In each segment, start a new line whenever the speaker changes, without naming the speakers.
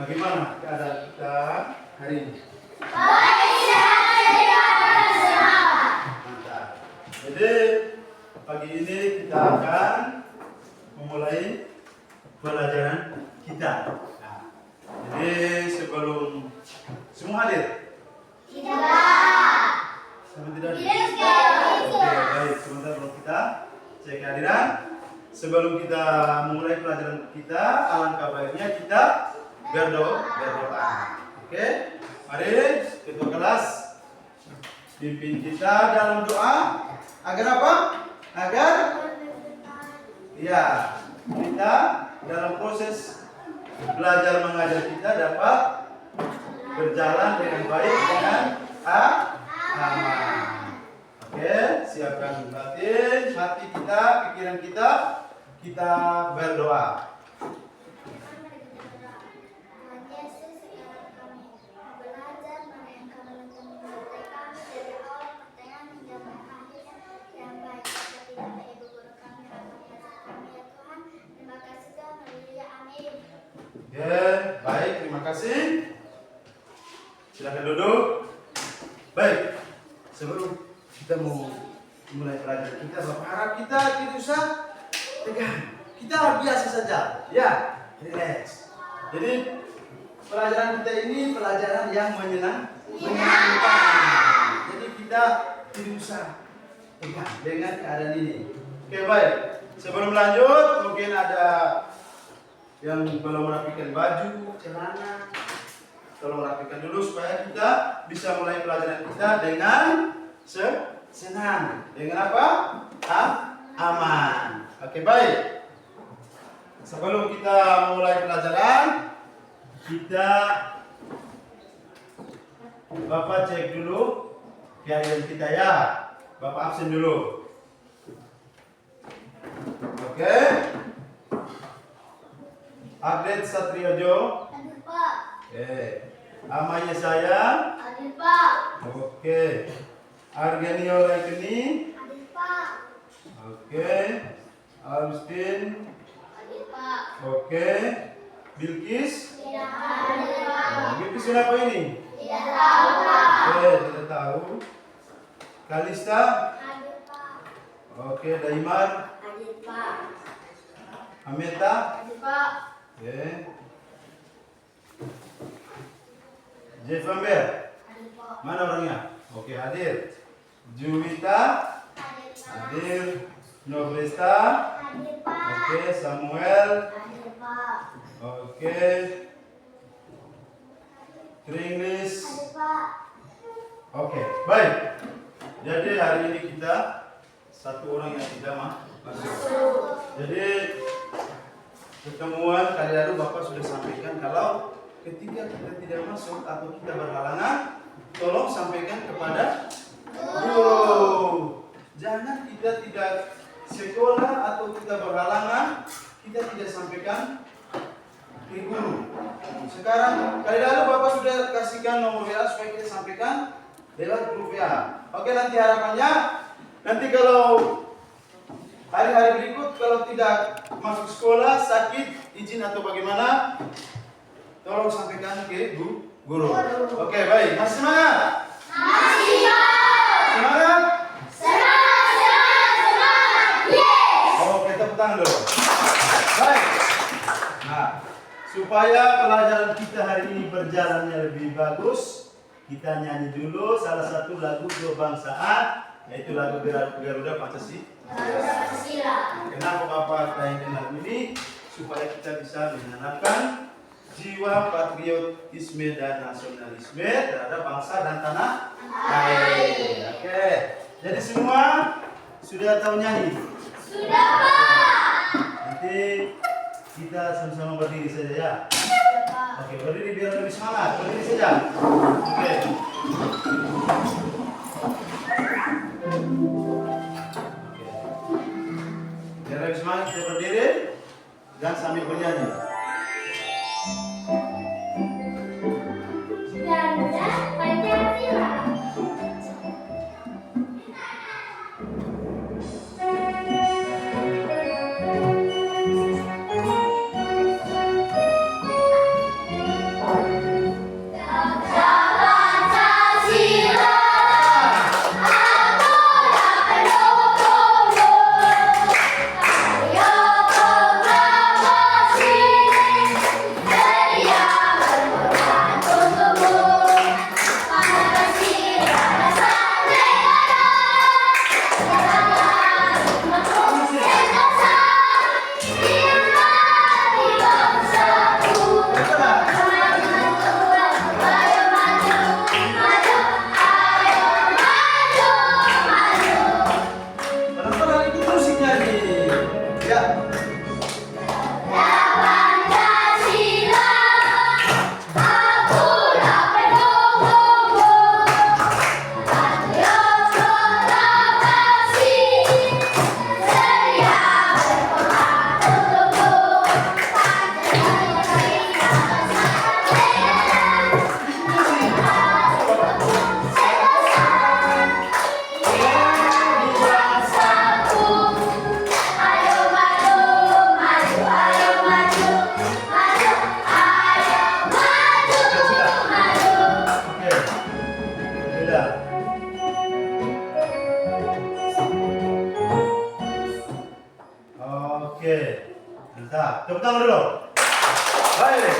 Bagaimana keadaan kita hari ini? Mantap. Jadi pagi ini kita akan memulai pelajaran kita. Nah, jadi sebelum semua hadir? Sama tidak hadir? Oke, baik. Sebentar kalau kita cek kehadiran. Sebelum kita memulai pelajaran kita, alangkah baiknya kita berdoa. Oke, mari ketua kelas pimpin kita dalam doa agar apa? Agar ya kita dalam proses belajar mengajar kita dapat berjalan dengan baik dengan aman. Oke, siapkan batin, hati kita, pikiran kita berdoa. Oke, baik, terima kasih. Silakan duduk. Baik, sebelum kita mau mulai pelajaran kita, Bapak harap kita tidak usah tegang. Kita biasa saja, ya, relax. Jadi pelajaran kita ini pelajaran yang menyenangkan. Jadi kita tidak usah tegang dengan keadaan ini. Oke, baik. Sebelum lanjut, mungkin ada yang belum merapikan baju, celana, tolong rapikan dulu supaya kita bisa mulai pelajaran kita dengan senang. Dengan apa? Aman. Oke, baik. Sebelum kita mulai pelajaran, Bapak cek dulu kehadiran kita ya. Bapak absen dulu. Oke. Update Satriojo.
Hadir, Pak.
Oke. Amanya saya.
Hadir, Pak.
Oke. Argenio Raikeni.
Hadir, Pak.
Oke. Agustin.
Hadir, Pak.
Oke. Bilkis.
Tidak hadir, Pak.
Bilkis kenapa ini?
Tidak tahu, Pak.
Oke, tidak tahu. Kalista.
Hadir, Pak.
Oke, Daimar.
Hadir, Pak.
Ameta.
Hadir, Pak.
Oke. Jeff Amber.
Hadir, Pak.
Mana orangnya? Oke, hadir. Juwita.
Hadir, Pak.
Hadir. Nobresta.
Hadir, Pak.
Oke, Samuel.
Hadir, Pak.
Oke. Tringlis.
Hadir, Pak.
Oke, baik. Jadi hari ini kita satu orang yang tidak masuk. Jadi pertemuan kali lalu Bapak sudah sampaikan kalau ketika kita tidak masuk atau kita berhalangan, tolong sampaikan kepada guru. Jangan kita tidak sekolah atau kita berhalangan, kita tidak sampaikan ke guru. Sekarang kali lalu Bapak sudah kasihkan nomor WA supaya kita sampaikan lewat grup WA. Oke, nanti harapannya nanti kalau hari-hari berikut kalau tidak masuk sekolah, sakit, izin atau bagaimana, tolong sampaikan ke guru. Oke, baik. Masih semangat?
Masih, Pak.
Semangat?
Semangat. Yes.
Oke, tepuk tangan dulu. Baik. Nah, supaya pelajaran kita hari ini berjalannya lebih bagus, kita nyanyi dulu salah satu lagu kebangsaan, yaitu lagu Garuda Pancasila. Kenapa Bapak tayangkan lagu ini? Supaya kita bisa menanamkan jiwa patriotisme dan nasionalisme terhadap bangsa dan tanah air. Oke. Jadi semua sudah tahu nyanyi?
Sudah, Pak.
Nanti kita sama-sama berdiri saja ya.
Sudah, Pak.
Oke, berdiri biar lebih semangat. Berdiri saja. Oke. Biar lebih semangat kita berdiri dan sambil bernyanyi.
Garuda Pancasila.
tepuk tangan dulu. Baik.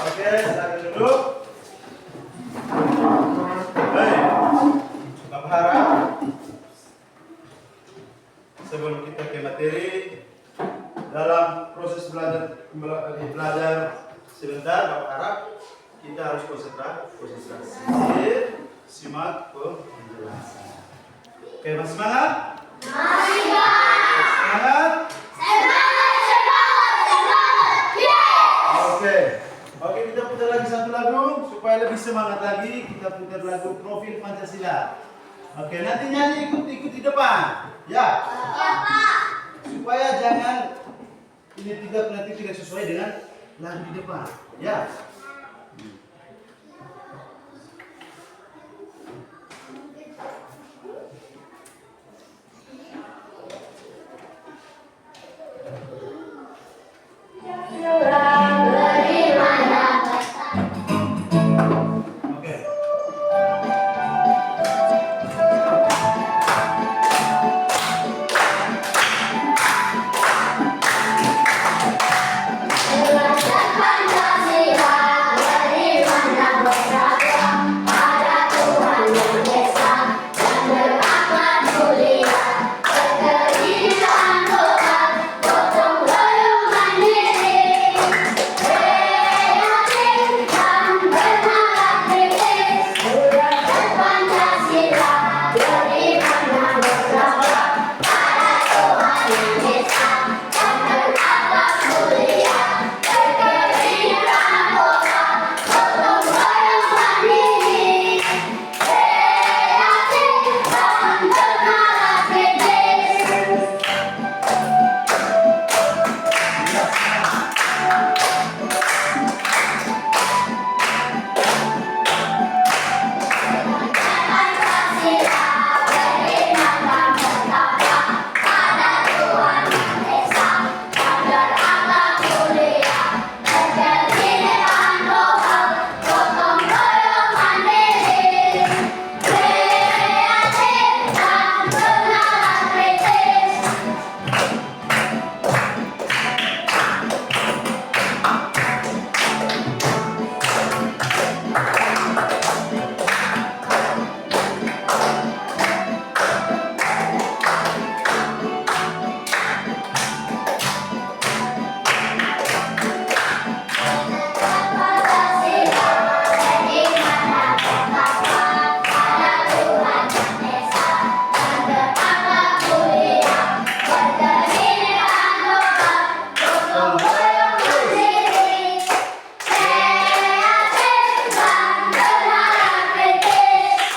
Oke, silakan duduk. Baik. Bapak harap sebelum kita ke materi, dalam proses belajar sebentar, Bapak harap kita harus konsentrasi. Simak penjelasan. Oke, masih semangat?
Masih, Pak.
Semangat? Oke, kita putar lagi satu lagu supaya lebih semangat lagi. Kita putar lagu Profil Pancasila. Oke, nanti nyanyi ikut di depan, ya.
Ya, Pak.
Supaya jangan ini nanti tidak sesuai dengan lagu di depan, ya.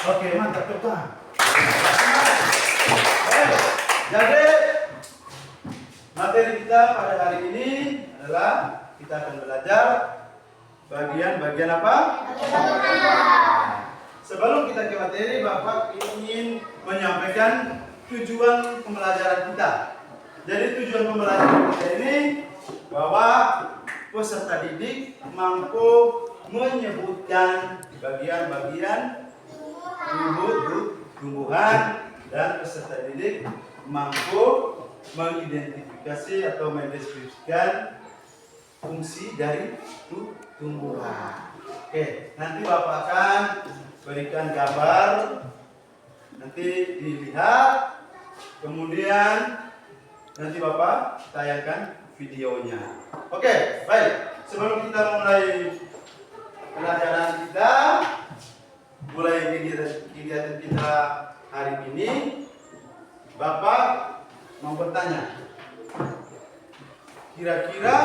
Oke. Jadi materi kita pada hari ini adalah kita akan belajar bagian-bagian apa? Sebelum kita ke materi, Bapak ingin menyampaikan tujuan pembelajaran kita. Jadi tujuan pembelajaran kita ini bahwa peserta didik mampu menyebutkan bagian-bagian tumbuhan dan peserta didik mampu mengidentifikasi atau mendeskripsikan fungsi dari tumbuhan. Oke, nanti Bapak akan berikan gambar, nanti dilihat, kemudian nanti Bapak tayangkan videonya. Oke, baik. Sebelum kita mulai pelajaran kita, mulai kegiatan kita hari ini, Bapak mau bertanya, kira-kira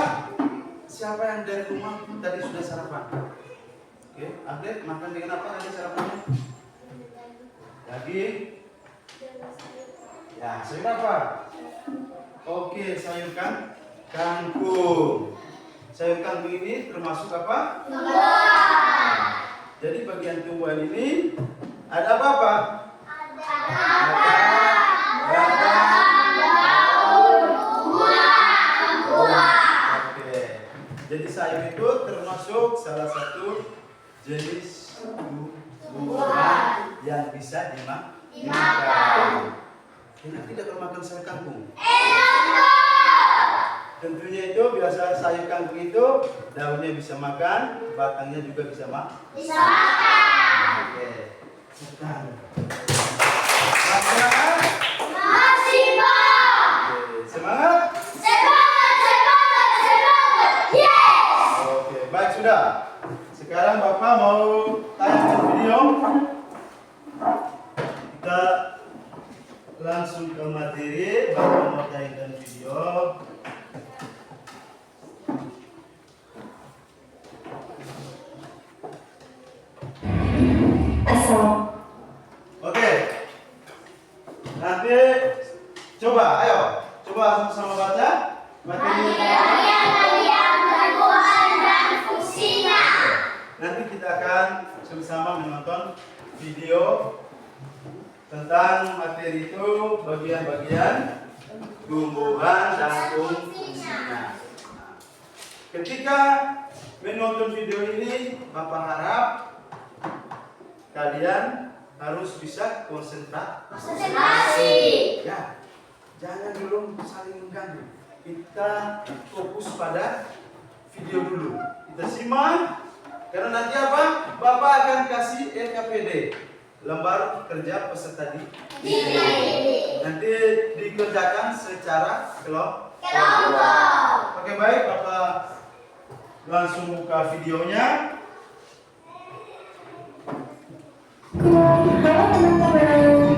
siapa yang dari rumah tadi sudah sarapan? Oke, Adik makan dengan apa tadi sarapannya? Daging? Ya, sayur apa? Oke, sayur kangkung. Sayur kangkung ini termasuk apa?
Tumbuhan.
Jadi bagian tumbuhan ini ada apa? Oke. Jadi sayur itu termasuk salah satu jenis tumbuhan yang bisa dimakan. Enak tidak kalau makan sayur kangkung? Tentunya itu biasa sayur kangkung itu daunnya bisa makan, batangnya juga bisa makan.
Bisa makan.
Oke. Sekarang. Semangat.
Masih Pak.
Oke. Semangat.
Semangat, semangat, semangat. Yes.
Oke, baik sudah. Sekarang Bapak mau tayangkan video. Kita langsung ke materi. Bapak mau tayangkan video. Oke. Nanti coba, ayo. Coba sama-sama baca. Materi
Bagian-bagian tumbuhan dan fungsinya.
nanti kita akan sama-sama menonton video tentang materi itu bagian-bagian tumbuhan dan fungsinya. Ketika menonton video ini, Bapak harap kalian harus bisa
Konsentrasi.
Ya, jangan dulu saling mengganggu. Kita fokus pada video dulu. Kita simak. Karena nanti apa? Bapak akan kasih LKPD, lembar kerja peserta didik. Nanti dikerjakan secara kelompok. Oke, baik, Bapak langsung buka videonya.
Halo teman-teman,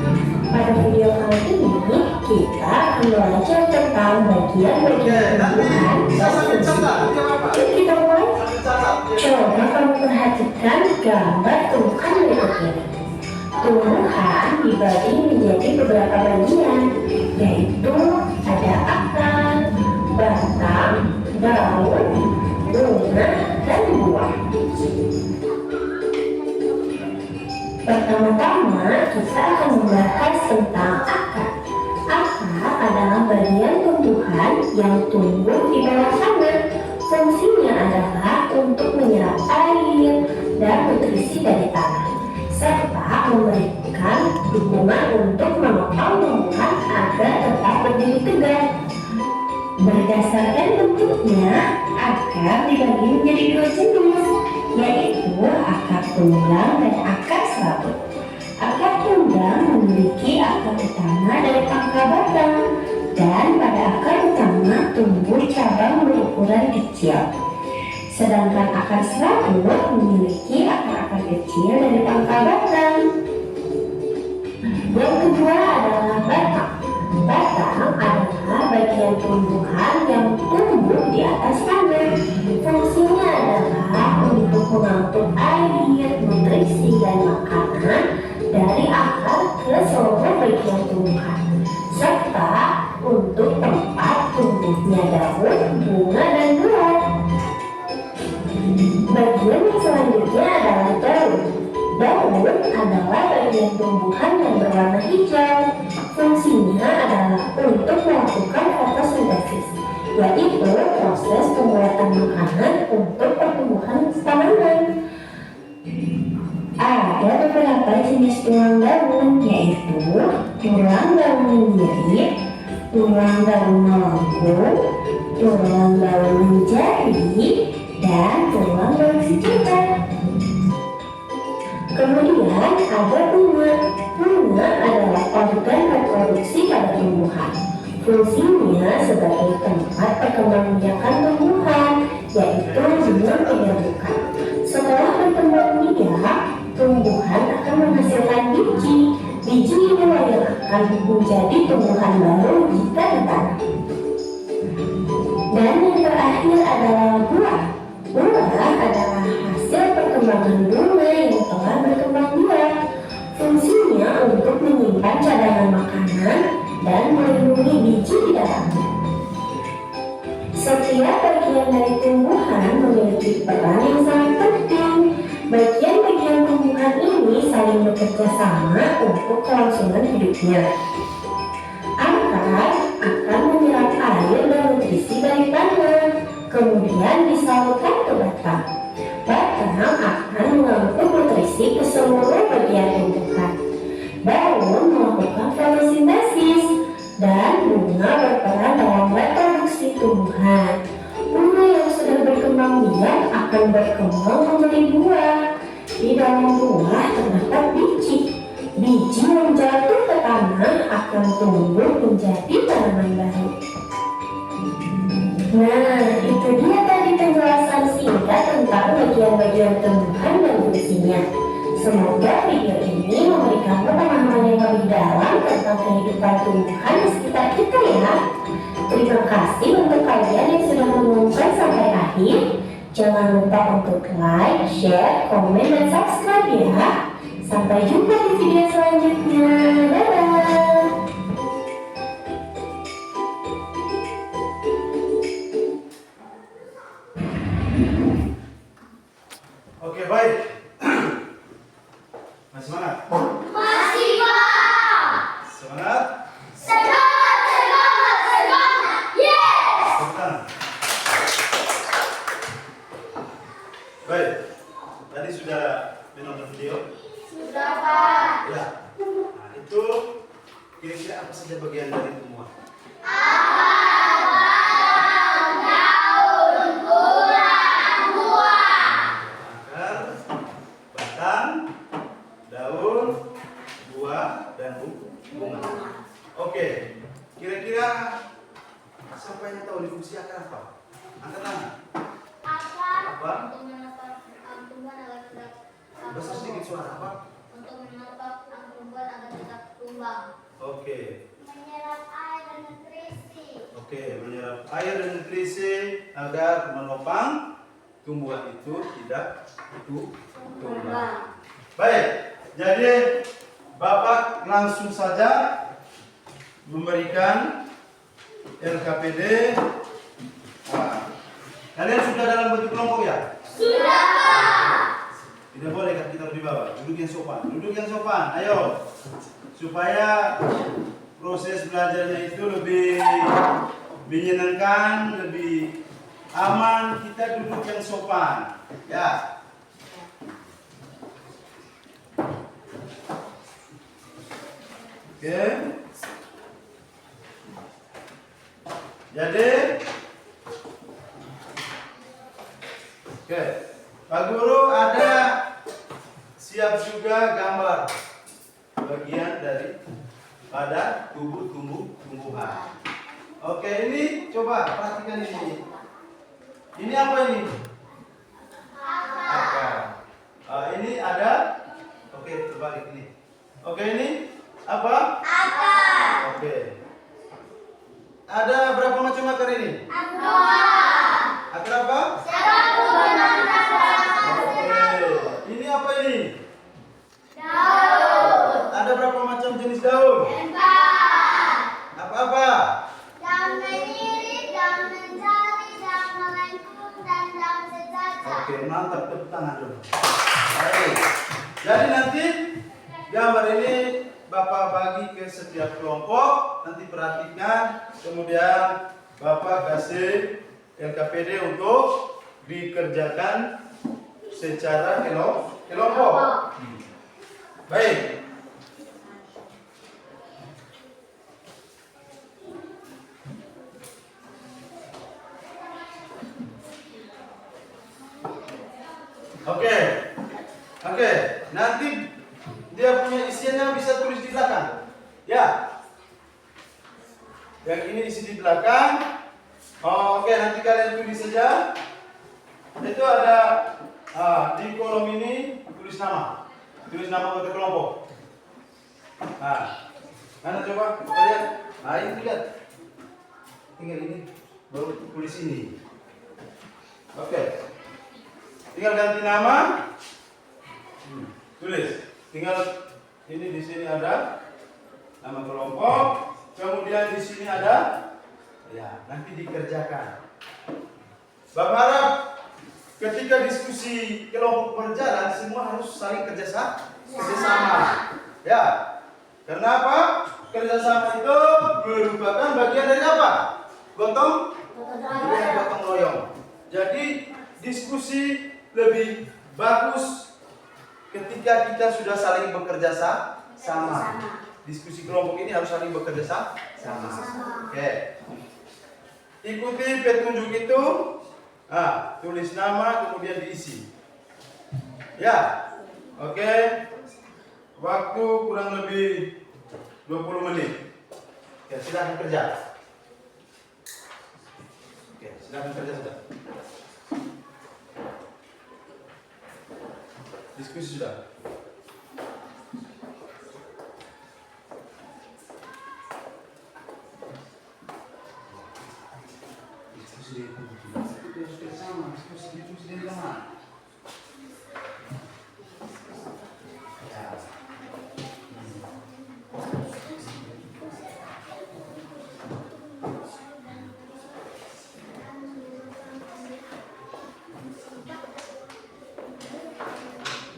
pada video kali ini kita akan belajar tentang bagian-bagian tumbuhan dan fungsinya. Yuk kita mulai. Coba kamu perhatikan gambar tumbuhan berikut ini. Tumbuhan dibagi menjadi beberapa bagian, yaitu ada akar, batang, daun, bunga, dan buah. Pertama-tama kita akan membahas tentang akar. Akar adalah bagian tumbuhan yang tumbuh di bawah tanah. Fungsinya adalah untuk menyerap air dan nutrisi dari tanah, serta memberikan dukungan untuk menopang tumbuhan agar tetap berdiri tegak. Berdasarkan bentuknya, akar dibagi menjadi dua jenis, yaitu akar tunggang dan akar serabut. Akar tunggang memiliki akar utama dari pangkal batang, dan pada akar utama tumbuh cabang berukuran kecil. Sedangkan akar serabut memiliki akar-akar kecil dari pangkal batang. Yang kedua adalah batang. Batang adalah bagian tumbuhan yang tumbuh di atas tanah. Fungsinya adalah untuk mengangkut air, nutrisi, dan makanan dari akar ke seluruh bagian tumbuhan, serta untuk tempat tumbuhnya daun, bunga, dan buah. Bagian yang selanjutnya adalah daun. Daun adalah bagian tumbuhan yang berwarna hijau. Fungsinya adalah untuk melakukan fotosintesis, yaitu proses pembuatan makanan untuk pertumbuhan tanaman. Ada beberapa jenis tulang daun, yaitu tulang daun menyirik, tulang daun melengkung, tulang daun menjadi, dan tulang daun sejuta. Kemudian ada bunga. Bunga adalah organ reproduksi pada tumbuhan. Fungsinya sebagai tempat perkembangbiakan tumbuhan, yaitu bunga penyerbukan. Setelah berkembang biak, tumbuhan akan menghasilkan biji. Biji inilah yang akan menjadi tumbuhan baru jika ditanam. Dan yang terakhir adalah buah. Buah adalah hasil perkembangan bunga yang telah berkembang biak. Fungsinya untuk menyimpan cadangan makanan dan melindungi biji di dalamnya. Setiap bagian dari tumbuhan memiliki peran yang sangat penting. Bagian-bagian tumbuhan ini saling bekerja sama untuk kelangsungan hidupnya. Akar akan menyerap air dan nutrisi dari tanah, kemudian disalurkan ke batang. Batang akan mengangkut nutrisi ke seluruh bagian tumbuhan. Daun melakukan fotosintesis, dan bunga berperan dalam reproduksi. tumbuhan. Bunga yang sudah berkembang biak akan berkembang menjadi buah. Di dalam buah terdapat biji. Biji yang jatuh ke tanah akan tumbuh menjadi tanaman baru. Nah, itu dia tadi penjelasan singkat tentang bagian-bagian tumbuhan dan fungsinya. Semoga video ini memberikan pemahaman yang lebih dalam tentang kehidupan tumbuhan di sekitar kita ya. Terima kasih untuk kalian yang sudah menonton sampai akhir. Jangan lupa untuk like, share, komen, dan subscribe ya. Sampai jumpa di video selanjutnya. Dadah!
Oke, baik. Masih semangat?
Masih, Pak.
Semangat?
Semangat, semangat, semangat. Yes.
Tepuk tangan. Baik. Tadi sudah menonton video?
Sudah, Pak.
Ya. Nah, itu kira-kira apa saja bagian dari tumbuhan?
Daun, buah, buah.
Akar, batang, daun, buah, dan bunga. Oke. Kira-kira siapa yang tahu nih fungsi akar apa? Angkat tangan. Apa?
Untuk menatap tumbuhan agar tidak
Besar sedikit suara apa?
Untuk menatap tumbuhan agar tidak tumbang.
Oke.
Menyerap air dan nutrisi.
Oke, menyerap air dan nutrisi agar menopang tumbuhan itu tidak tumbang. Baik, jadi Bapak langsung saja memberikan LKPD. Nah, kalian sudah dalam bentuk kelompok ya?
Sudah, Pak.
Tidak boleh kan kita di bawah. Duduk yang sopan. Duduk yang sopan. Ayo. Supaya proses belajarnya itu lebih menyenangkan, lebih aman, kita duduk yang sopan. Ya. Oke. Jadi oke. Pak Guru ada siap juga gambar bagian dari pada tubuh tumbuhan. Oke, ini coba perhatikan ini. Ini apa ini? Akar. Ini ada. Oke, terbalik ini. Oke, ini apa?
Akar.
Oke. Ada berapa macam akar ini?
Dua.
Akar apa?
Satu menanam.
Oke. Ini apa ini?
Daun.
Ada berapa macam jenis daun?
Empat.
Apa-apa?
Daun melirik, daun mencari, daun melengkung, dan daun sejajar.
Oke, mantap, tepuk tangan dulu. Baik. Jadi nanti gambar ini Bapak bagi ke setiap kelompok, nanti perhatikan, kemudian Bapak kasih LKPD untuk dikerjakan secara kelompok. Baik. Oke. Nanti dia punya isiannya bisa tulis di belakang. Ya. Yang ini isi di belakang. Oke, nanti kalian tulis saja. Itu ada di kolom ini tulis nama. Tulis nama kota kelompok. Nah, mana coba lihat. Nah, ini lihat. Tinggal ini baru tulis ini. Oke. Tinggal ganti nama. Tulis. Tinggal ini di sini ada nama kelompok. Kemudian di sini ada. Ya, nanti dikerjakan. Bapak harap ketika diskusi kelompok berjalan semua harus saling kerjasama. Ya. Karena apa? Kerjasama itu merupakan bagian dari apa? Gotong royong. Jadi diskusi lebih bagus ketika kita sudah saling bekerja sama. Diskusi kelompok ini harus saling bekerja sama. Oke. ikuti petunjuk itu. Tulis nama kemudian diisi. Ya, oke. Waktu kurang lebih 20 menit. Oke, silakan kerja. Oke, silakan kerja sudah. Diskusi sudah. Diskusi sama, diskusi di rumah.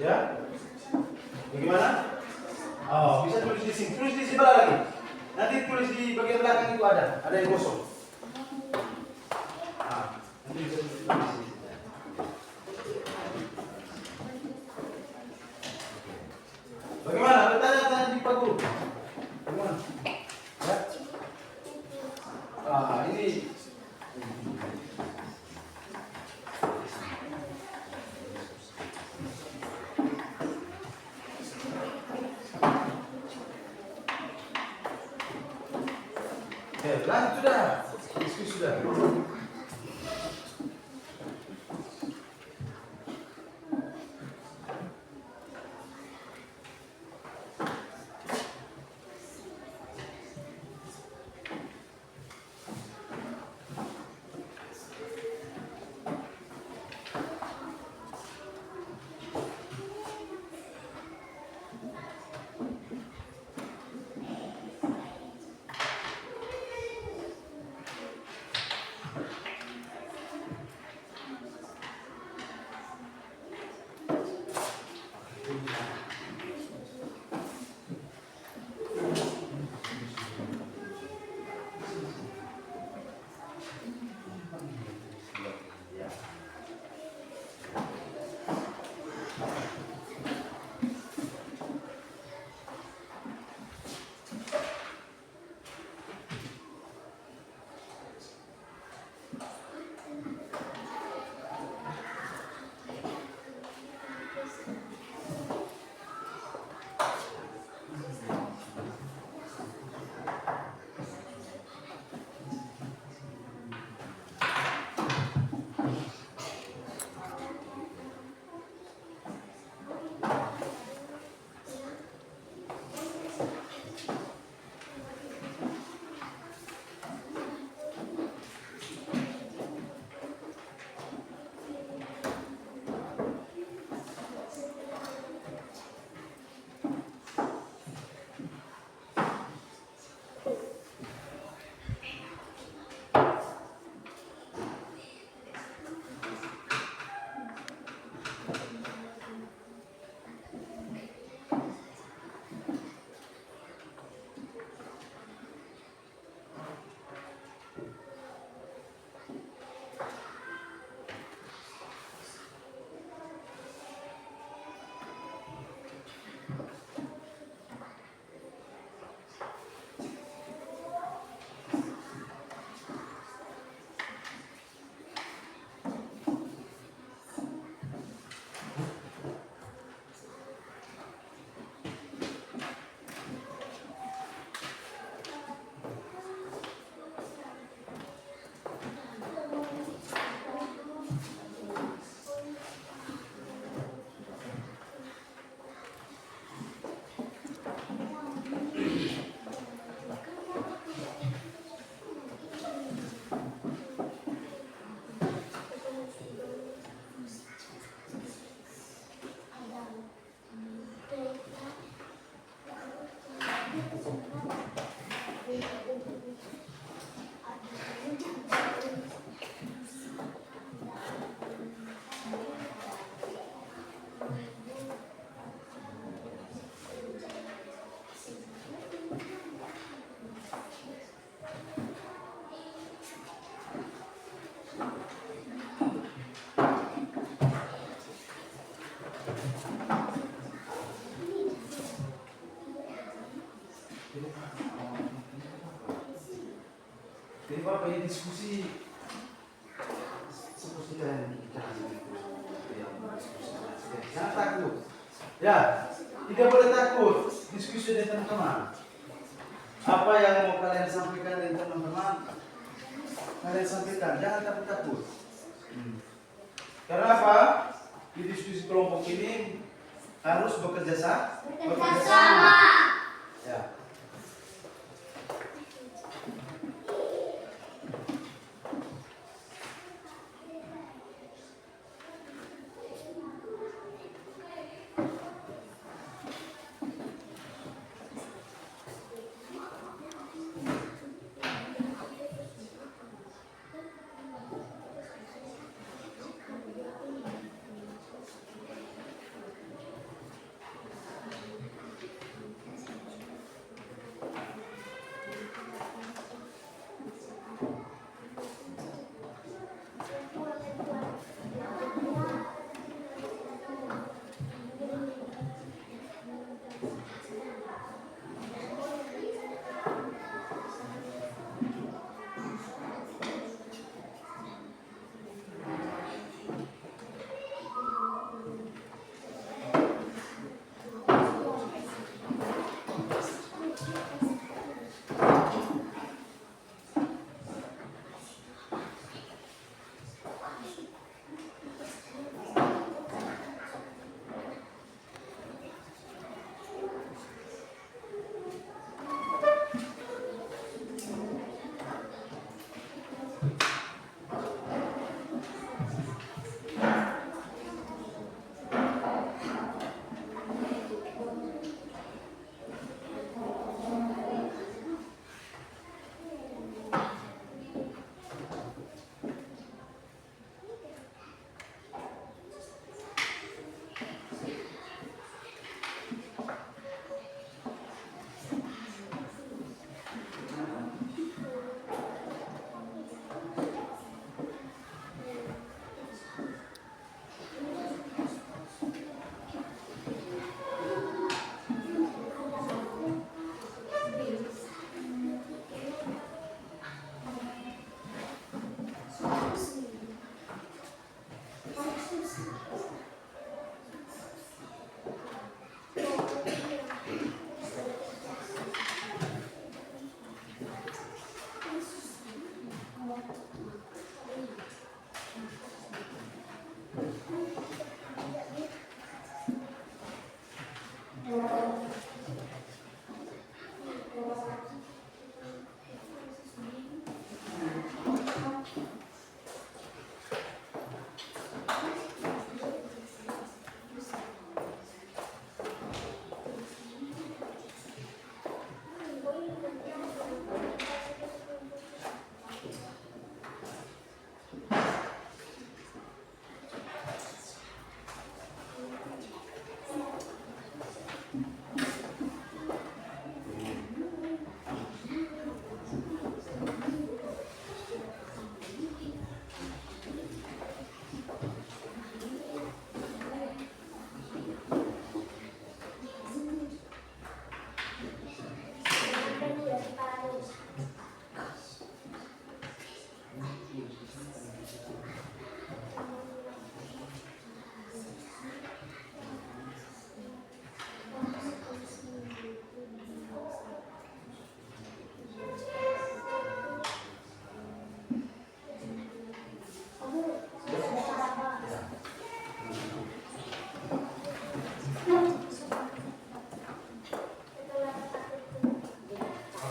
Ya, bagaimana? Oh, bisa tulis di sini, tulis di sebelah lagi. Nanti tulis di bagian belakang itu ada yang kosong. Nanti bisa tulis di sini. Bagaimana? Bertanya-tanya di Pak Guru. Bagaimana? Ya? Ini. Lanjut sudah, diskusi sudah. ini diskusi seperti kalian jangan begitu. Ya, diskusi. Jangan takut. Ya, tidak boleh takut diskusi dengan teman-teman. Apa yang mau kalian sampaikan dengan teman-teman, kalian sampaikan. Jangan takut-takut. Karena apa? Di diskusi kelompok ini harus bekerja sama. Ya.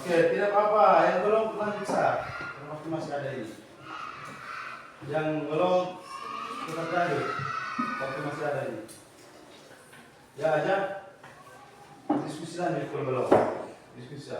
Oke, tidak apa-apa. Yang belum lanjut bisa. Waktu masih ada ini. Yang belum tetap lanjut. Waktu masih ada ini. Ya aja. Diskusi lanjut kalau belum. Diskusi.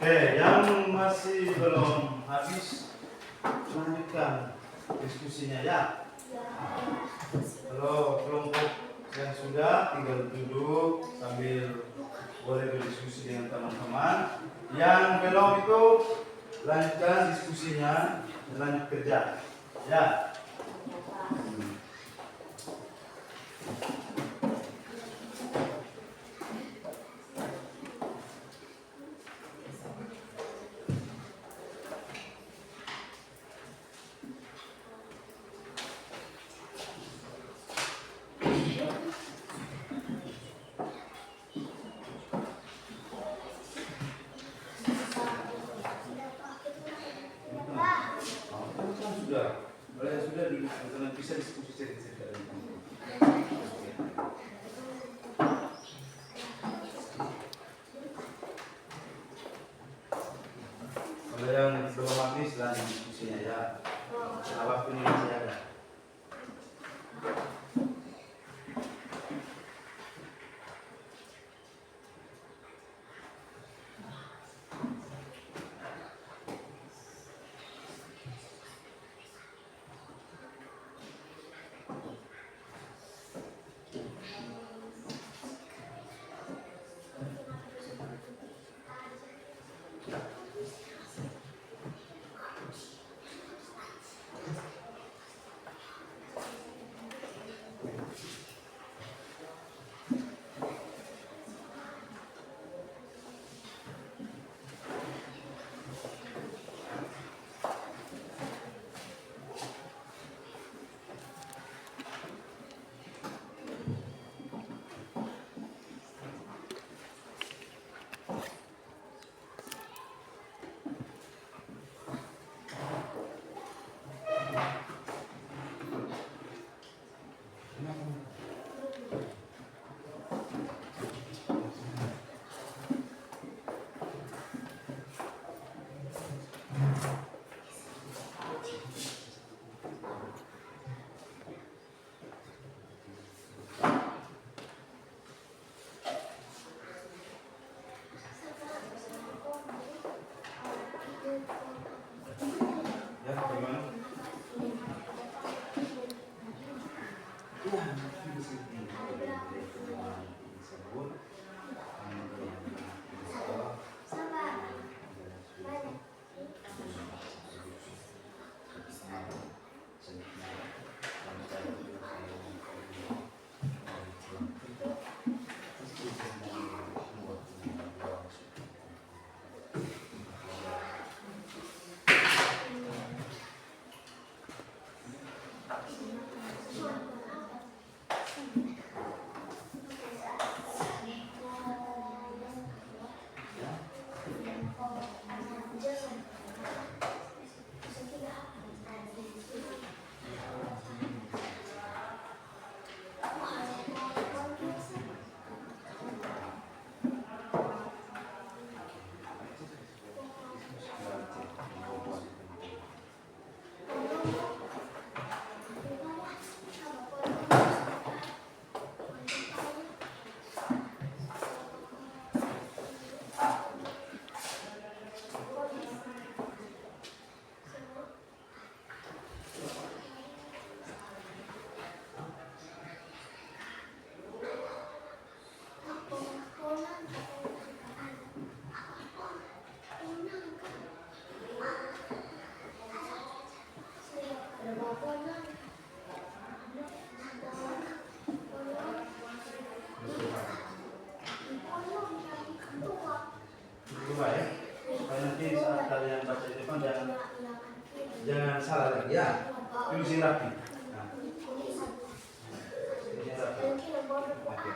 Oke, yang masih belum habis lanjutkan diskusinya ya. Kalau kelompok yang sudah tinggal duduk sambil boleh berdiskusi dengan teman-teman. Yang belum itu lanjutkan diskusinya dan lanjut kerja. Ya. Sudah, boleh sudah bisa diskusi cerita-cerita. Kalau yang belum habis lanjut diskusinya ya. Nah, waktu ini masih ada. Ya, bagaimana? Coba ya, supaya nanti saat kalian baca itu kan jangan salah lagi ya. Tulisin rapi. Nah, tulisin rapi. Oke.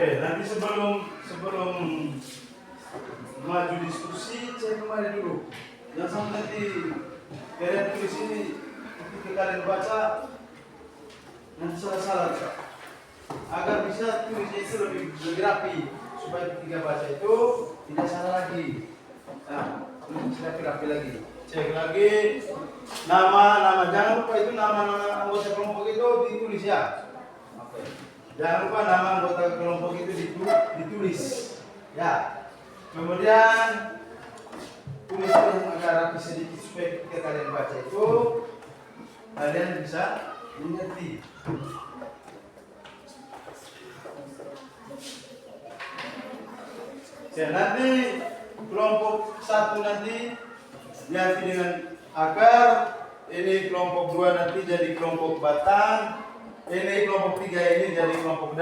Oke, nanti sebelum maju diskusi, cek kembali dulu. Jangan sampai nanti kalian tulis ini, ketika kalian baca nanti salah-salah, agar bisa tulisnya itu lebih rapi, supaya ketika baca itu tidak salah lagi. Nah, tulis rapi lagi. Cek lagi nama, jangan lupa itu nama anggota kelompok itu ditulis ya. Oke. Jangan lupa nama anggota kelompok itu ditulis ya. Kemudian tulis yang agak rapi sedikit supaya ketika kalian baca itu kalian bisa mengerti. Ya, nanti kelompok 1 nanti diganti dengan akar, ini kelompok 2 nanti jadi kelompok batang, ini kelompok 3 ini jadi kelompok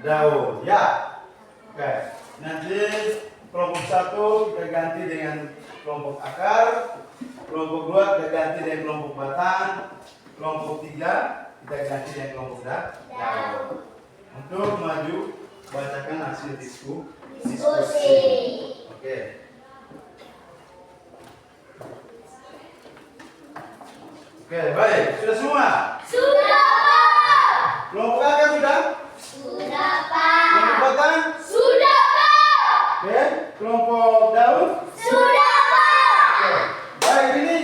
daun. Ya. Oke. Nanti kelompok 1 kita ganti dengan kelompok akar, kelompok 2 kita ganti dengan kelompok batang, kelompok 3 kita ganti dengan kelompok daun. Untuk maju bacakan hasil diskusi. Oke. Oke, baik. Sudah semua?
Sudah, Pak.
Kelompok akar sudah?
Sudah, Pak.
Kelompok batang?
Sudah, Pak.
Oke. Kelompok daun?
Sudah, Pak.
Oke. Baik, ini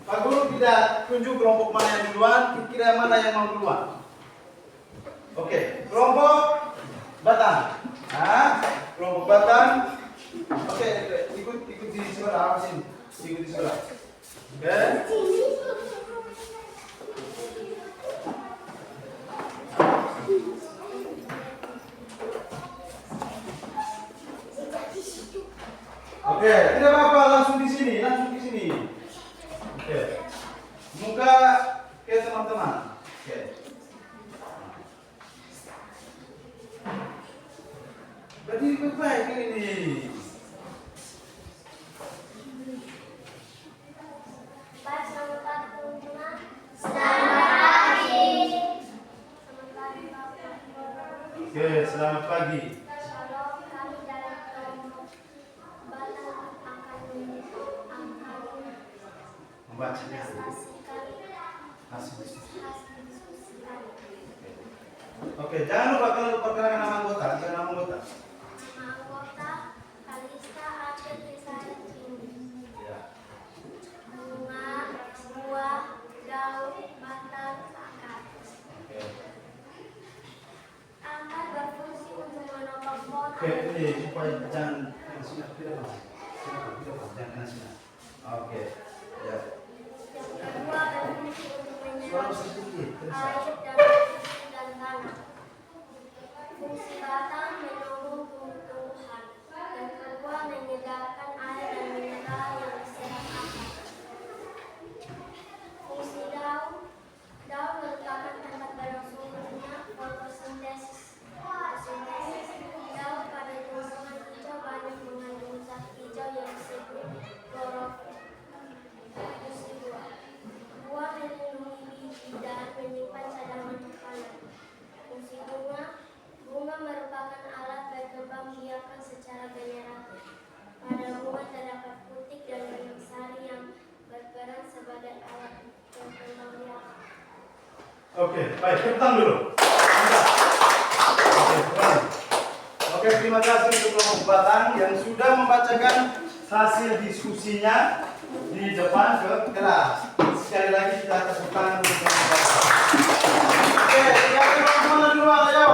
Pak Guru tidak tunjuk kelompok mana yang duluan, kira mana yang mau duluan. Oke, kelompok batang. Nah, kelompok batang. Oke, ikut di sebelah sini. Ikut di sebelah. Oke. Oke, tidak apa-apa, langsung di sini. Oke. Muka ke teman-teman. Oke. Berdiri baik ini.
Pak, selamat pagi, teman-teman. Selamat pagi. Selamat pagi, Bapak.
Oke, selamat pagi.
Kalau kami dalam kelompok batang akan
Membacanya.
presentasikan
Hasil diskusi.
hasil diskusi kami.
Oke, jangan lupa perkenalkan nama anggota. Nama anggota.
Nama anggota Kalista Aceh Trisaya Cini.
Ya.
Bunga, buah, daun, batang, akar.
Oke.
Akar berfungsi untuk menopang pohon.
Oke, ini supaya jangan sinar tidak Mas. Jangan kena sinar. Oke. Ya.
Yang kedua berfungsi untuk
Suara
menyerap
sedikit. Terus.
air dan tanah. Fungsi batang menumbuh tumbuh-tumbuhan. Yang kedua menyegarkan air dan mineral yang diserap akar. Fungsi daun merupakan tempat berlangsungnya fotosintesis. Daun pada tumbuhan hijau banyak mengandung zat hijau yang disebut klorofil. Fungsi buah. Buah melindungi biji dan menyimpan cadangan makanan. Fungsi bunga merupakan alat berkembang biakan secara generatif. Pada bunga terdapat putik dan banyak sari yang berperan sebagai alat berkembang biakan.
Oke, baik, tentang dulu. Oke, pulang. Oke, terima kasih untuk kelompok batang yang sudah membacakan hasil diskusinya di depan ke kelas. Sekali lagi kita tepuk tangan untuk kelompok batang. Oke, siapa kelompok mana duluan, ayo.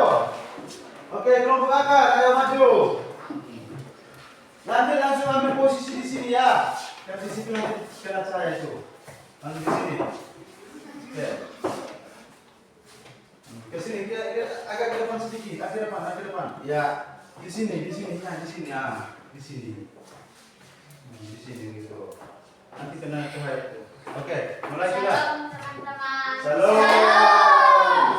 Oke, kelompok akar, ayo maju. Nanti langsung ambil posisi di sini ya. Di situ nanti kena saya itu. Langsung di sini. Oke. Ke sini, agak ke depan sedikit, agak depan. Ya, di sini ya, di sini. Di sini gitu. Nanti kena cahaya itu. Oke, mulai sudah.
Salam teman-teman.
Salam.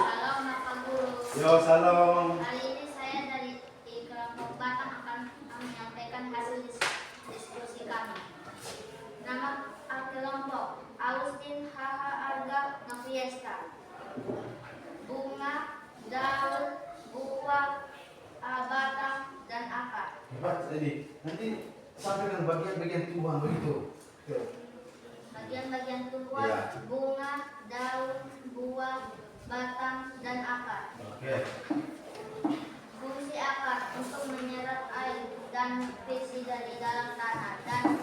Salam Bapak Guru.
Yo, salam.
Kali ini saya dari kelompok batang akan menyampaikan hasil diskusi kami. Nama kelompok Agustin Haha Arga Noviesta. Bunga, daun, buah,
tampilkan bagian-bagian tumbuhan begitu. Oke.
Bagian-bagian tumbuhan,
Ya.
bunga, daun, buah, batang, dan akar.
Oke.
Fungsi akar untuk menyerap air dan nutrisi dari dalam tanah dan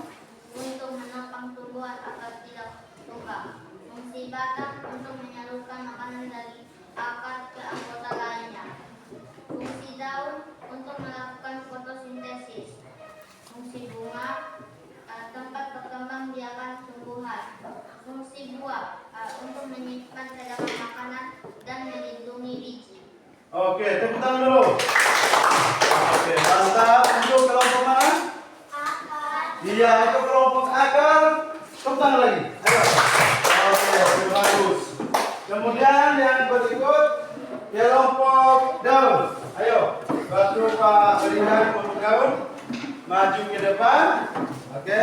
untuk menopang tumbuhan agar tidak tumbang. Fungsi batang untuk menyalurkan makanan dari akar ke anggota lainnya. Fungsi daun untuk melakukan fotosintesis. Fungsi bunga tempat berkembang biakan tumbuhan. Fungsi buah untuk menyimpan cadangan makanan dan melindungi biji.
Oke, tepuk tangan dulu. Oke, mantap. Untuk kelompok mana?
Akar.
Iya, untuk kelompok akar. Tepuk tangan lagi. Ayo. Oke, bagus. Kemudian yang berikut kelompok daun. Ayo, bantu Pak Berihan kelompok daun. Maju ke depan. Oke.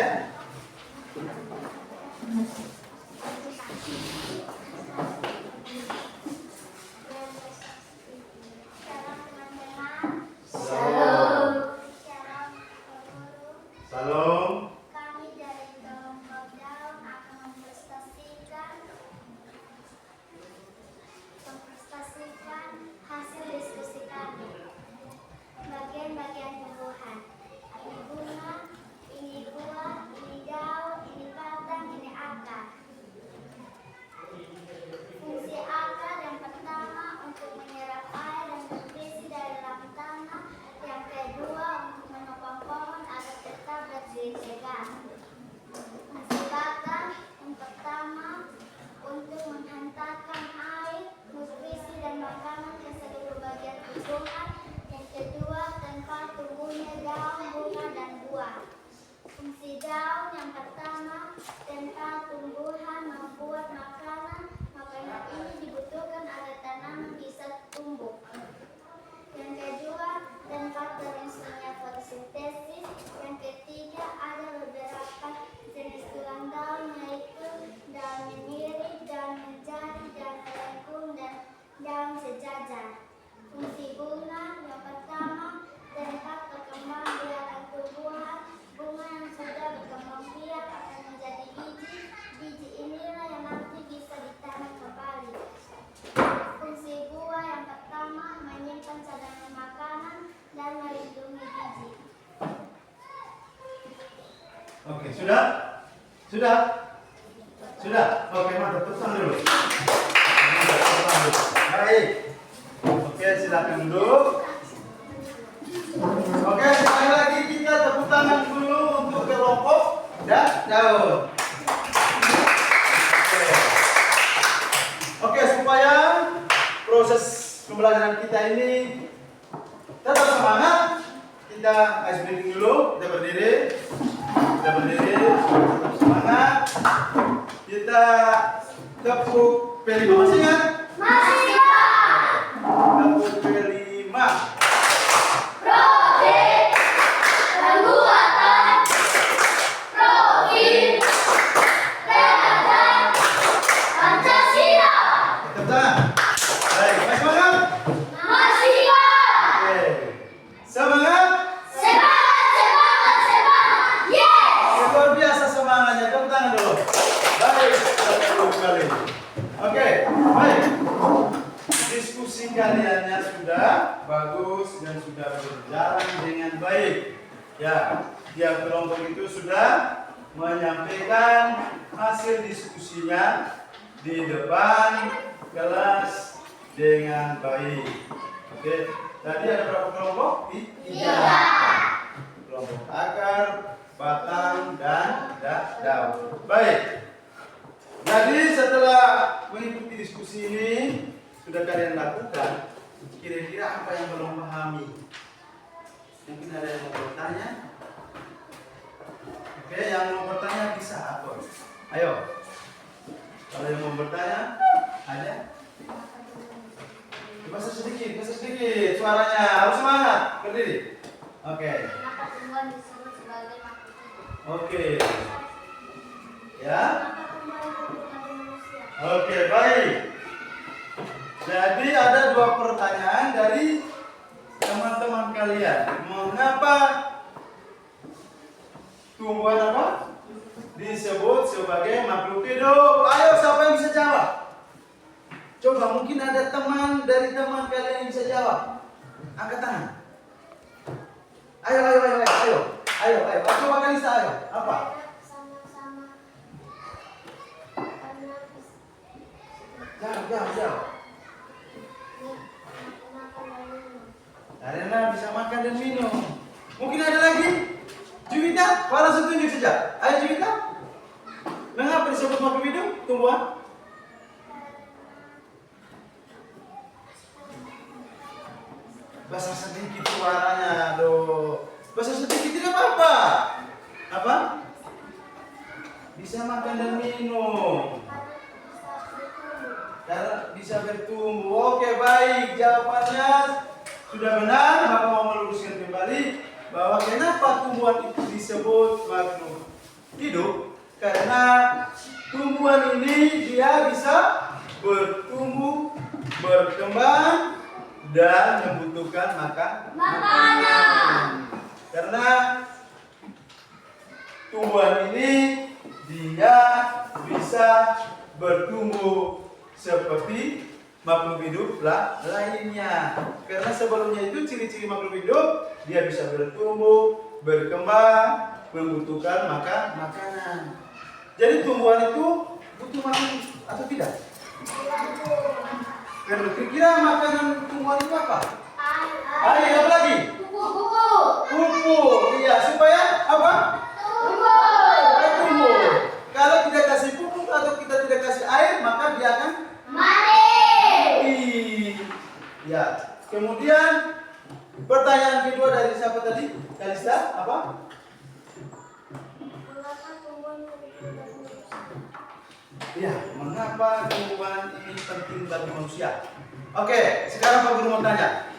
Shalom.
Salam.
Kami dari kelompok daun akan mempresentasikan hasil diskusi kami. Bagian-bagian tumbuhan. Ini bunga, ini buah, ini daun, ini batang, ini akar. Fungsi akar yang pertama untuk menyerap air dan nutrisi dari dalam tanah. Yang kedua untuk menopang pohon agar tetap berdiri tegak. Fungsi batang yang pertama untuk menghantarkan air, nutrisi dan makanan ke seluruh bagian tumbuhan. Yang kedua tempat tumbuhnya daun, bunga dan buah. Fungsi daun yang pertama tempat tumbuhan membuat makanan. Makanan ini dibutuhkan agar tanaman bisa tumbuh. Yang kedua tempat berfungsinya fotosintesis. Yang ketiga ada beberapa jenis tulang daun yaitu daun mirip, daun menjadi, daun melengkung, dan daun sejajar. Fungsi bunga yang pertama tempat berkembang biakan tumbuhan. Bunga yang sudah berkembang biak akan menjadi biji. Biji inilah yang nanti bisa ditanam kembali. Fungsi buah yang pertama menyimpan cadangan makanan dan melindungi biji.
Oke, sudah? Sudah? Sudah? Oke, mantap. Tepuk tangan dulu. Mantap, tepuk tangan dulu. Baik. Oke, silakan duduk. Oke, sekali lagi kita tepuk tangan dulu untuk kelompok daun. Oke, supaya proses pembelajaran kita ini tetap semangat, kita ice breaking dulu. Kita berdiri, tetap semangat. Kita tepuk P5, masih ingat?
Masih ingat.
Tepuk P5.
Profil pembuatan profil terhadap Pancasila.
Tepuk tangan. Baik, masih semangat?
Masih ingat.
Oke. Semangat?
Semangat. Yes.
Luar biasa semangatnya. Tepuk tangan dulu. Baik, satu kali. Oke, baik. Diskusi kaliannya sudah bagus dan sudah berjalan dengan baik. Ya, tiap kelompok itu sudah menyampaikan hasil diskusinya di depan kelas dengan baik. Oke, tadi ada berapa kelompok? Tiga. Kelompok akar, batang, dan daun. Baik. Jadi setelah mengikuti diskusi ini sudah kalian lakukan, kira-kira apa yang belum pahami? Mungkin ada yang mau bertanya? Oke, yang mau bertanya bisa atur. Ayo. Kalau yang mau bertanya, ada? Bahasa sedikit. Suaranya harus semangat. Berdiri. Oke.
Kenapa tumbuhan disebut sebagai makhluk hidup?
Oke. Ya.
Kenapa tumbuhan hidup sebagai manusia?
Oke, baik. Jadi ada dua pertanyaan dari teman-teman kalian. Mengapa tumbuhan apa? Disebut sebagai makhluk hidup. Ayo, siapa yang bisa jawab? Coba, mungkin ada teman dari teman kalian yang bisa jawab. Angkat tangan. Ayo. Coba Kalista, ayo. Apa?
Sama-sama
Jawab. Karena bisa makan dan minum. Mungkin ada lagi? Juwita, langsung tunjuk saja. Ayo Juwita. Mengapa disebut makhluk hidup? Tumbuhan? Basah sedikit suaranya, aduh. Basah sedikit tidak apa-apa. Apa? Bisa makan dan minum. Karena bisa bertumbuh. Oke, baik. Jawabannya sudah benar. Bapak mau meluruskan kembali bahwa kenapa tumbuhan itu disebut makhluk hidup? Karena tumbuhan ini dia bisa bertumbuh, berkembang, dan membutuhkan makanan. Karena tumbuhan ini dia bisa bertumbuh seperti makhluk hidup lainnya. Karena sebelumnya itu ciri-ciri makhluk hidup dia bisa bertumbuh, berkembang, membutuhkan makanan. Jadi tumbuhan itu butuh makan atau tidak? Kira-kira makanan tumbuhan itu apa? Air, apa lagi? Pupuk. Iya, supaya apa? Tumbuh. Kalau tidak kasih pupuk atau kita tidak kasih air, maka dia akan mati. Ya. Kemudian pertanyaan kedua dari siapa tadi? Kalista, apa? Ya, mengapa tumbuhan ini penting bagi manusia? Oke, sekarang Pak Guru mau tanya.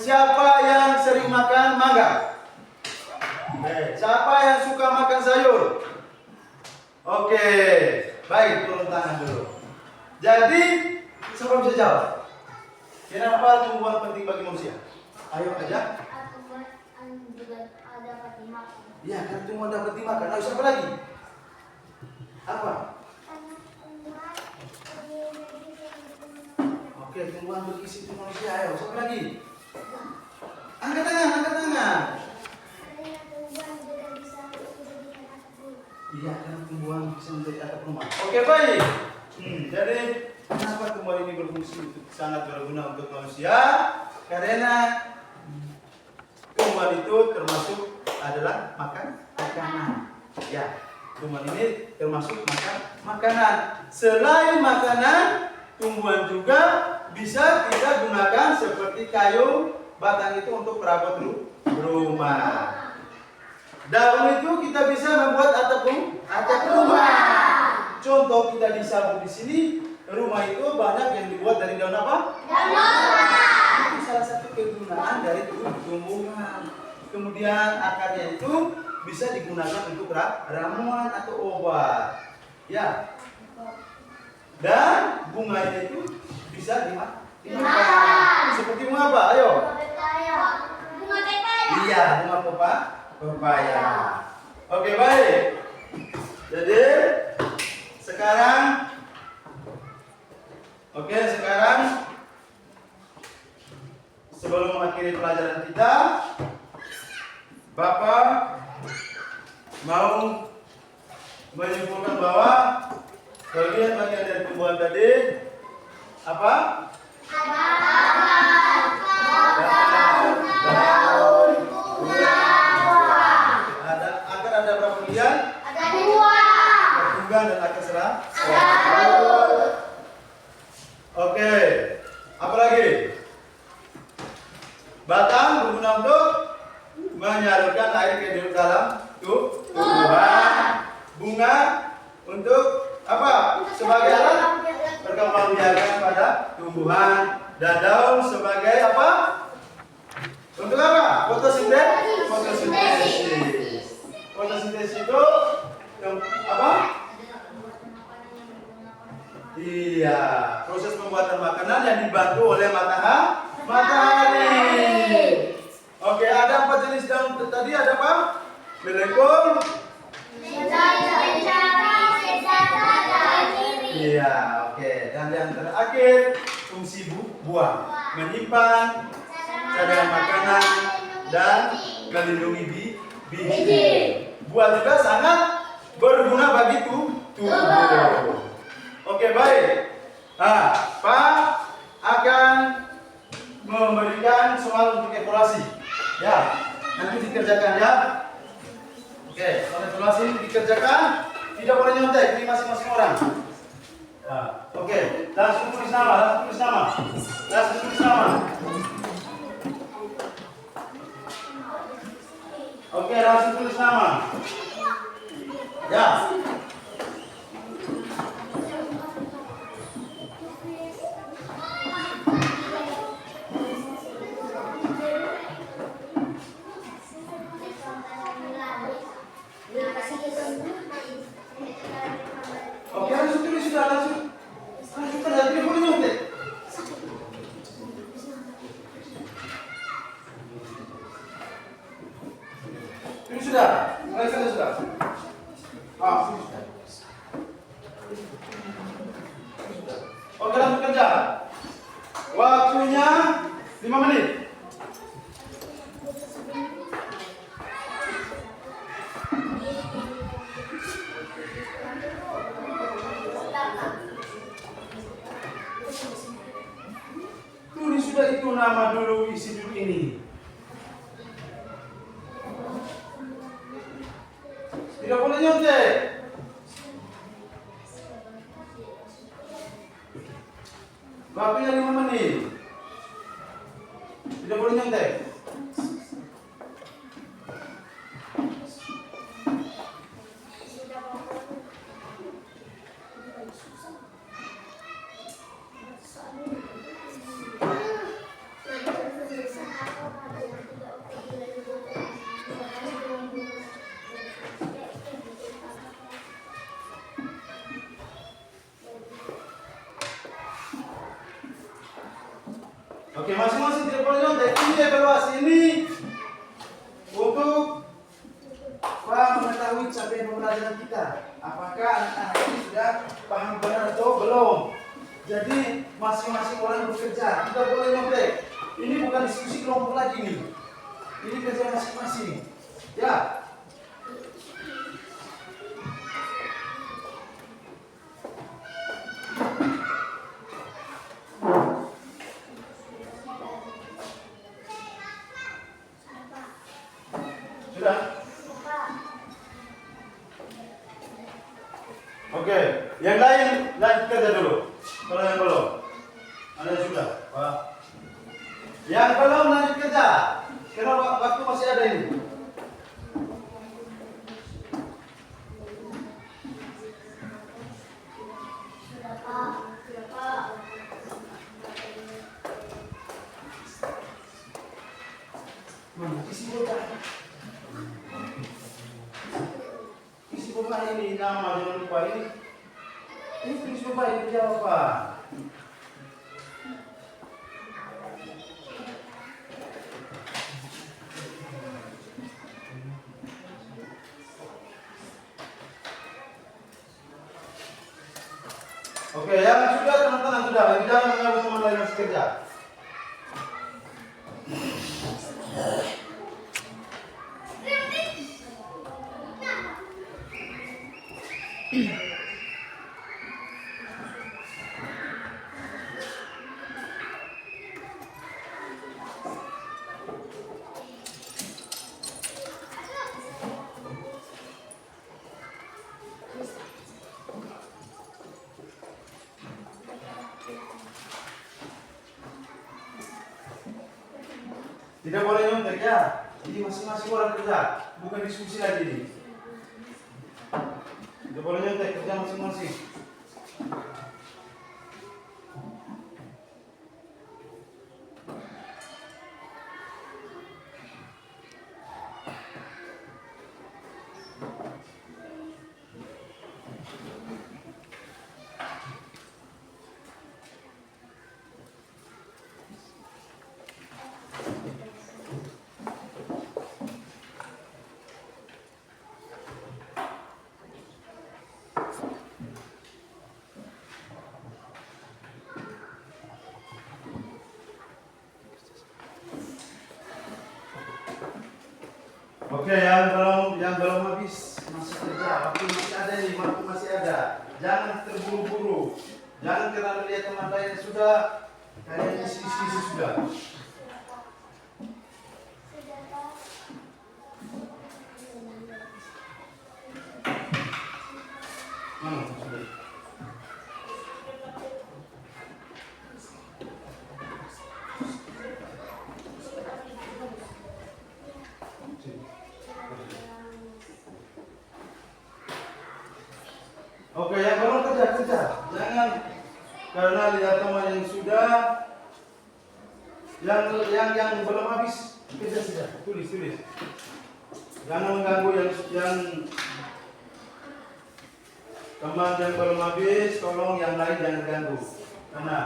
Siapa yang sering makan mangga? Siapa yang suka makan sayur? Oke, baik, turun tangan dulu. Jadi, siapa bisa jawab? Kenapa tumbuhan penting bagi manusia? Ayo aja. Ya, kan tumbuhan dapat dimakan. Ayo, siapa lagi? Apa? Oke, tumbuhan bergizi untuk manusia. Ayo, siapa lagi? Angkat tangan. Iya, karena tumbuhan bisa menjadi atap rumah. Oke, baik. Jadi, kenapa tumbuhan ini berfungsi sangat berguna untuk manusia? Karena tumbuhan itu termasuk adalah makanan. Ya, tumbuhan ini termasuk makanan. Selain makanan, tumbuhan juga bisa kita gunakan seperti kayu batang itu untuk perabot rumah. Daun itu kita bisa membuat atap rumah. Contoh kita di Sabu di sini, rumah itu banyak yang dibuat dari daun apa? Daun. Itu salah satu kegunaan dari tumbuhan. Kemudian akarnya itu bisa digunakan untuk ramuan atau obat. Ya. Dan bunganya itu bisa dimakan. Seperti bunga apa? Ayo. Bunga pepaya. Iya, bunga pepaya. Oke, baik. Jadi sekarang sebelum mengakhiri pelajaran kita, Bapak mau menyimpulkan bahwa bagian dari tumbuhan tadi apa? Daun, akar ada berapa bagian? Ada 2. Pertunggang dan akar serabut. Oke, apa lagi? Batang berguna untuk menyalurkan air ke dalam tumbuhan. Bunga untuk apa? Sebagai alat berkembang biakan pada tumbuhan. Dan daun sebagai apa? Untuk apa? Fotosintesis. Fotosintesis itu apa? Iya, proses pembuatan makanan yang dibantu oleh matahari. Oke, ada 4 jenis daun tadi, ada apa? Melengkung.
Mencari secara diri.
Iya, oke. Dan yang terakhir fungsi buah, menyimpan cadangan makanan dan melindungi biji. Buah juga sangat berguna bagi tubuh. Oke, baik. Nah, Pak akan memberikan soal untuk evaluasi. Ya, nanti dikerjakan ya. Oke, soal evaluasi dikerjakan. Tidak boleh nyontek, ini masing-masing orang. Nah, oke, langsung tulis nama. Oke, langsung tulis nama. Ya. Oke, langsung tulis sudah, langsung kerja, tidak boleh nyontek. Ini sudah, mulai kerja sudah. Ini sudah. Oke, langsung kerja. Waktunya 5 menit. Tulis sudah itu nama dulu, isi dulu ini. Tidak boleh nyontek. Waktunya 5 menit. Tidak boleh nyontek. Oke, masing-masing tidak boleh nyontek. Ini evaluasi ini untuk mengetahui capaian pembelajaran kita. Apakah anak-anak ini sudah paham benar atau belum? Jadi masing-masing orang bekerja, tidak boleh nyontek. Ini bukan diskusi kelompok lagi nih. Ini kerja masing-masing. Ya. Sudah? Oke, yang lain lanjut kerja dulu. Kalau yang belum, ada yang sudah, Pak. Yang belum lanjut kerja, karena waktu masih ada ini. Mana isi bocah? Isi bocah ini nama, jangan lupa ini. Ini tulis bocah ini jawab Pak. Oke, yang sudah teman-teman sudah, jangan mengganggu teman lain masih kerja. Tidak boleh nyontek ya. Ini masing-masing orang kerja, bukan diskusi lagi ini. Tidak boleh nyontek, kerja masing-masing. Oke, yang belum habis masih kerja, waktu masih ada nih, waktu masih ada. Jangan terburu-buru, jangan terlalu lihat teman lain sudah, kalian isi sudah. Sudah. Oke, yang belum kerja. Jangan karena lihat teman yang sudah, yang belum habis kerja sudah. Tulis. Jangan mengganggu yang teman yang belum habis. Tolong yang lain jangan ganggu. Karena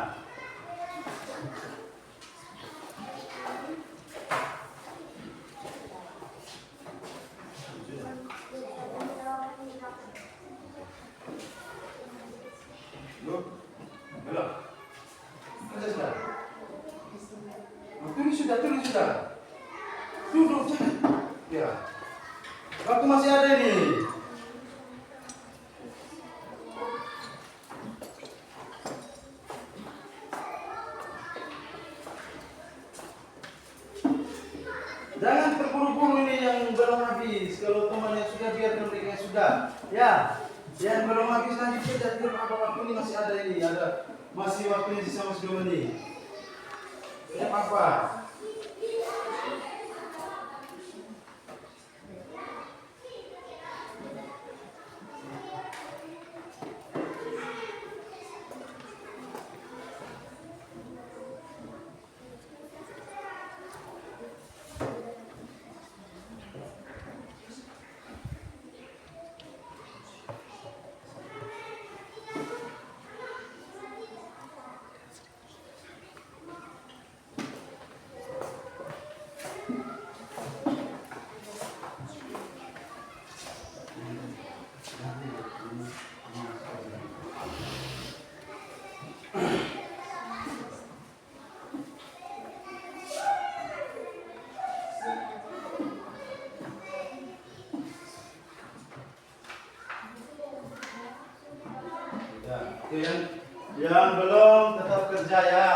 tulis sudah. Duduk jangan. Ya. Waktu masih ada ini. Jangan terburu-buru ini yang belum habis. Kalau teman yang sudah biarkan mereka yang sudah. Ya. Yang belum habis lanjut saja. Biar waktu ini masih ada ini. Masih waktunya sisa masih 2 menit. Ya apa? Yang belum tetap kerja ya.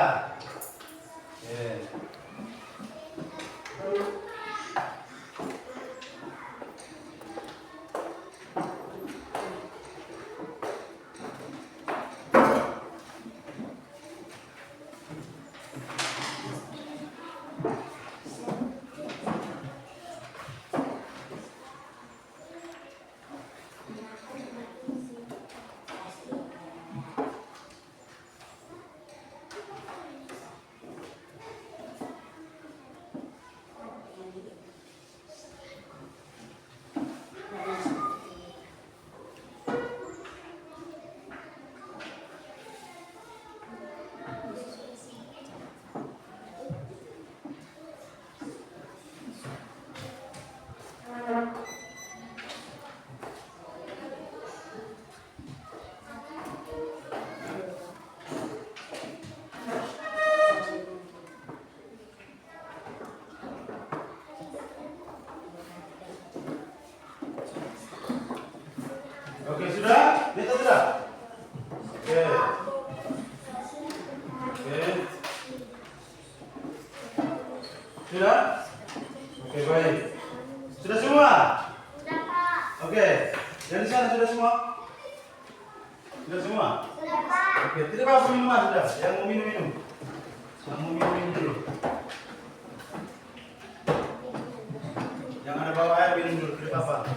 Oke, sudah? Lihat sudah? Oke. Sudah? Oke, baik. Sudah semua?
Sudah, Pak.
Oke. Dari sana sudah semua? Sudah semua?
Sudah, Pak.
Oke, tidak apa-apa minuman sudah. Yang mau minum. Yang mau minum dulu. Yang ada bawa air minum dulu, tidak apa-apa.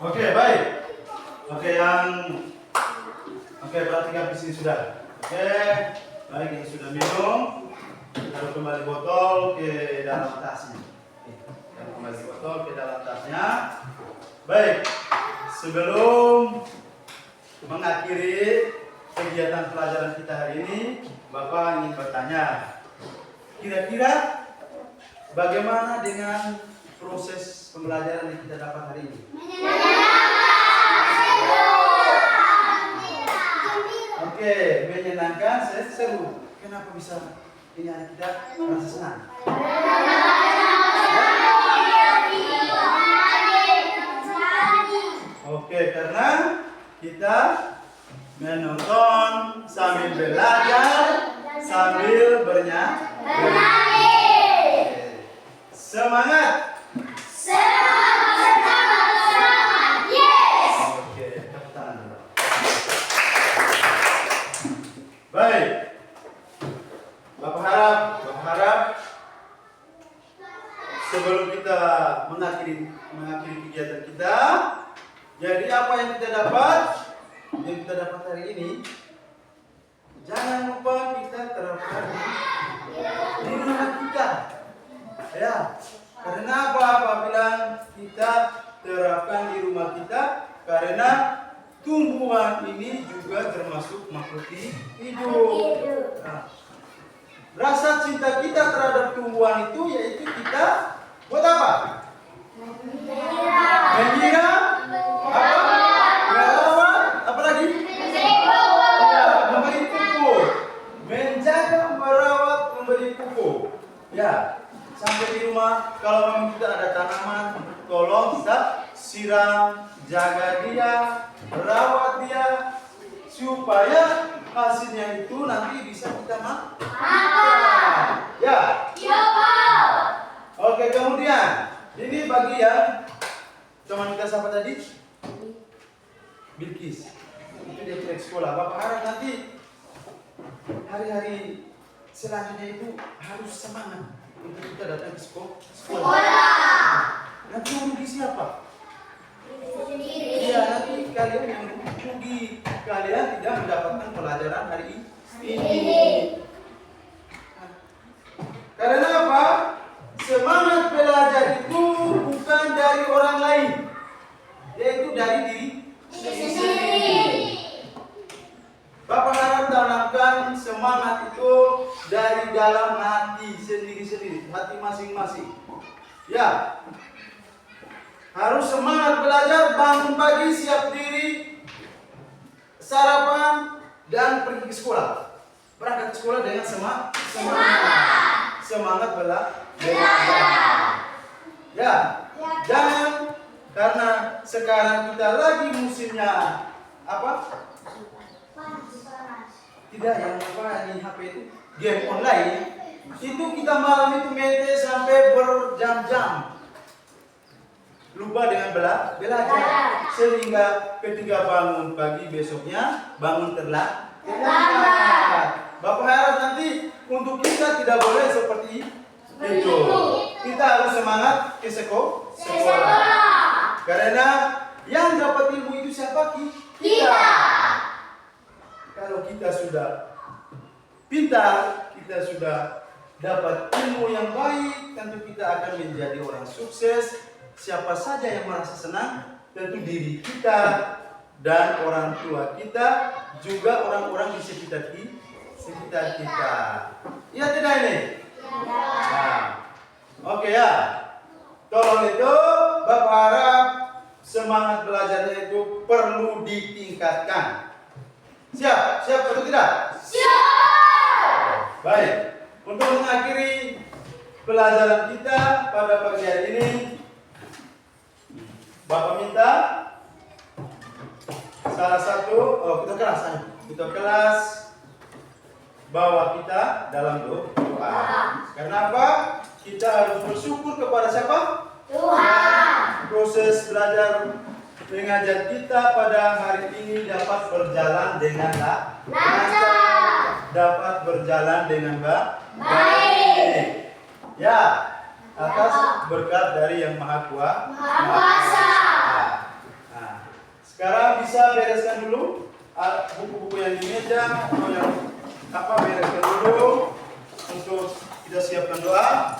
Oke, baik. Oke, berarti habis ini sudah. Oke, baik, ini sudah minum. Taruh kembali botol ke dalam tasnya. Taruh kembali botol ke dalam tasnya. Baik, sebelum mengakhiri kegiatan pelajaran kita hari ini, Bapak ingin bertanya. Kira-kira bagaimana dengan proses pembelajaran yang kita dapat hari ini? Oke, menyenangkan, seru. Kenapa bisa ini anak kita merasa senang? Oke, karena kita menonton sambil belajar, sambil bernyanyi. Semangat! Oke, tepuk tangan dulu. Baik. Bapak harap sebelum kita mengakhiri kegiatan kita, jadi apa yang kita dapat hari ini, jangan lupa kita terapkan di rumah kita. Ya, karena apa bilang kita terapkan di rumah kita? Karena tumbuhan ini juga termasuk makhluk hidup. Nah, rasa cinta kita terhadap tumbuhan itu yaitu kita buat apa? Menyiram, merawat, apa lagi? Ya, memberi pupuk, menjaga, merawat, memberi pupuk. Ya, sampai di rumah kalau memang kita ada tanaman, tolong kita siram, jaga dia, rawat dia, supaya hasilnya itu nanti bisa kita makan. Ya. Oke, kemudian ini bagian teman kita siapa tadi? Bilkis. Itu dia proyek sekolah. Bapak harap nanti hari-hari selanjutnya itu harus semangat untuk kita datang ke sekolah. Nanti yang rugi siapa? Iya, nanti kalian yang rugi. Kalian tidak mendapatkan pelajaran hari ini. Karena apa? Semangat belajar itu bukan dari orang lain, yaitu dari diri sendiri. Bapak harap tanamkan semangat itu dari dalam hati sendiri-sendiri, hati masing-masing. Ya, harus semangat belajar, bangun pagi, siap diri, sarapan, dan pergi ke sekolah. Berangkat ke sekolah dengan semangat belajar. Ya, jangan karena sekarang kita lagi musimnya apa? Tidak yang apa di HP itu game online. Itu kita malam itu main sampai berjam-jam. Lupa dengan belajar. Sehingga ketika bangun pagi besoknya bangun terlambat. Bapak harap nanti untuk kita tidak boleh seperti itu. Kita harus semangat ke sekolah. Karena yang dapat ilmu itu siapa? Kita. Kalau kita sudah pintar, kita sudah dapat ilmu yang baik, tentu kita akan menjadi orang sukses. Siapa saja yang merasa senang, tentu diri kita dan orang tua kita, juga orang-orang di sekitar kita. Iya tidak ini? Nah, oke ya. Tolong itu, Bapak harap semangat belajarnya itu perlu ditingkatkan. Siap atau tidak? Siap. Baik. Untuk mengakhiri pelajaran kita pada pagi hari ini, Bapak minta salah satu, kita kelas bawa kita dalam doa. Karena apa? Kita harus bersyukur kepada siapa? Tuhan. Proses belajar mengajar kita pada hari ini dapat berjalan dengan lancar, dapat berjalan dengan baik. Ya, atas berkat dari Yang Maha Kuasa. Nah, sekarang bisa bereskan dulu buku-buku yang di meja atau yang bereskan dulu untuk kita siapkan doa.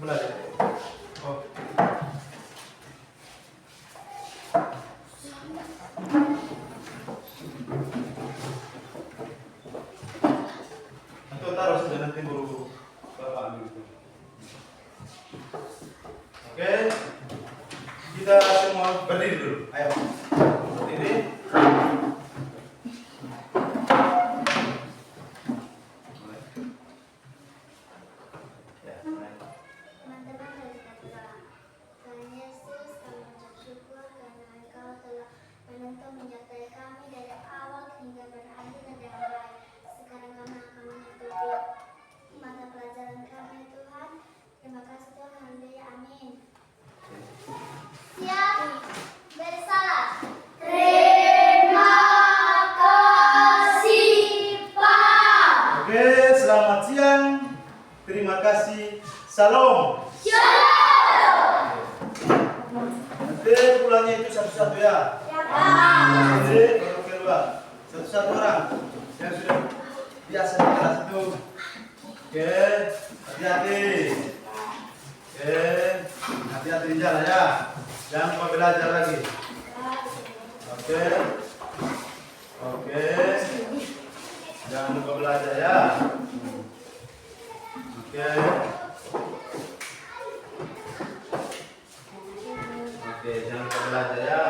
Belajar. berdiri dulu. Ayo. Berdiri. Ya, mulai.
Teman-teman dari Katolik, Tuhan Yesus, kami mengucap syukur karena Engkau telah menuntun menyertai kami dari awal hingga berakhir dengan baik. Sekarang kami akan mengikuti mata pelajaran kami, Tuhan. Terima kasih Tuhan, haleluya, amin. Siap, bersalah. Terima kasih, Pak.
Oke, selamat siang. Terima kasih. Salam. Nanti pulangnya itu satu-satu ya. Nanti kalau keluar satu-satu orang yang sudah biasa di kelas itu. Oke, hati-hati. Oke, hati-hati di jalan ya. Jangan lupa belajar lagi. Oke, oke. Jangan lupa belajar ya. Oke. Oke, jangan lupa belajar ya.